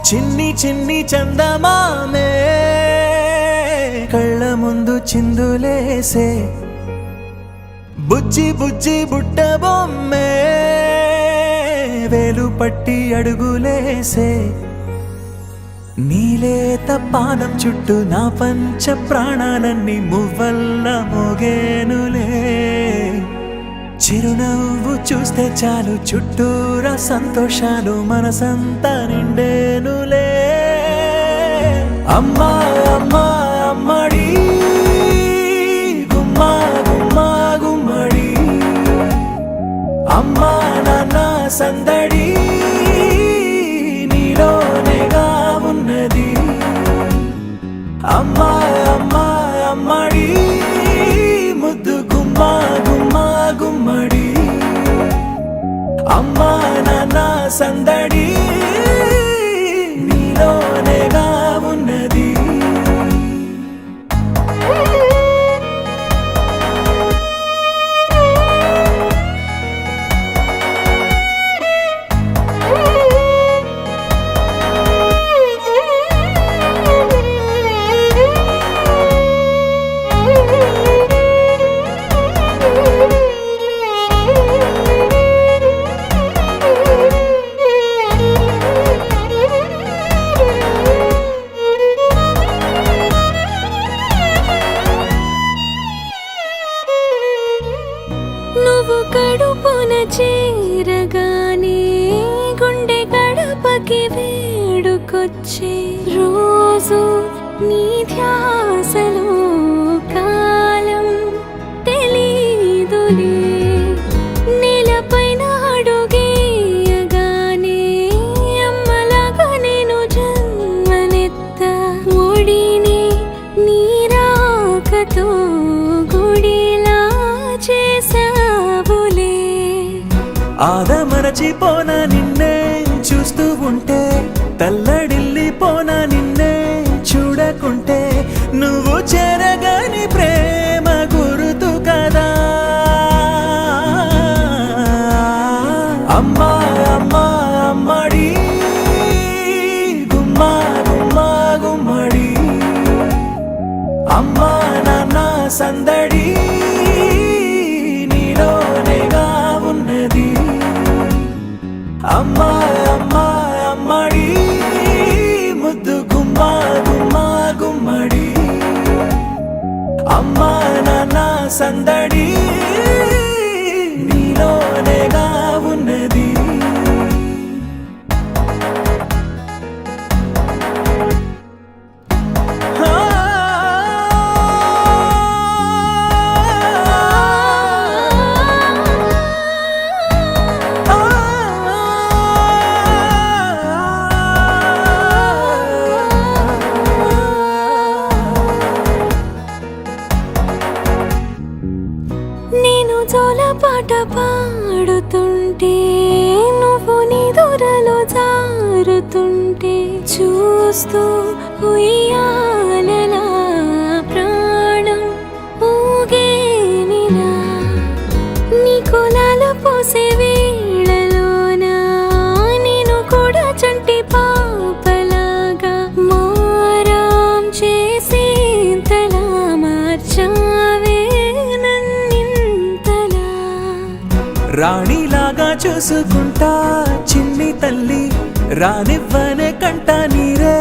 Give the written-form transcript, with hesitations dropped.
చిన్ని చిన్ని చందమామే కళ్ళ ముందు చిందులేసే బుజ్జి బుజ్జి బుట్ట బొమ్మే వేలు పట్టి అడుగులేసే నీలేత పానం చుట్టూ నా పంచ ప్రాణాలన్నీ మువ్వల్ల మోగేనులే చిరునవ్వు చూస్తే చాలు చుట్టూరా సంతోషాలు మనసంతా నిండేనులే అమ్మా అమ్మా అమ్మడి గుమ్మా గుమ్మా గుమ్మడి అమ్మా నాన్న సందడి నీలోనేగా ఉన్నది అమ్మా అమ్మా అమ్మడి ముద్దు గుమ్మా గుమ్మా గుమ్మడి అమ్మా నాన్న సందడి నీలోనేగా ఉన్నది నువ్వు కడుపున చేరగానే గుండె గడపకి వేడుకొచ్చే రోజు నీ ధ్యాసలో కాలం తెలీదులే నేలపైన అడుగేయగానే అమ్మలాగా నేను జన్మనెత్త ఒడిని నీ రాకతో గుడిలా చేసావులే ఆదమరచిపోన నిన్నే చూస్తూ ఉంటే తల్లడిల్లిపోన నిన్నే చూడకుంటే నువ్వు చెరగని ప్రేమ గుర్తు కదా అమ్మా అమ్మా అమ్మడి గుమ్మా గుమ్మా గుమ్మడి అమ్మా నాన్న సందడి నీలోనేగా ఉన్నది అమ్మా అమ్మా అమ్మడి ముద్దు గుమ్మా గుమ్మా గుమ్మడి అమ్మా నాన్న సందడి నీలోనేగా ఉన్నది నేను జోలపాట పాడుతుంటే నువ్వు నిదురలో జారుతుంటే చూస్తూ ఉయ్యాలలా ప్రాణం ఊగేనిలా నీ కులాల పోసే వేళలోన నేను కూడా చంటి పాపలాగా మారాం చేసేంతలా మార్చావే రాణిలాగా చూసుకుంటా చిన్ని తల్లి రానివ్వనే కంట నీరే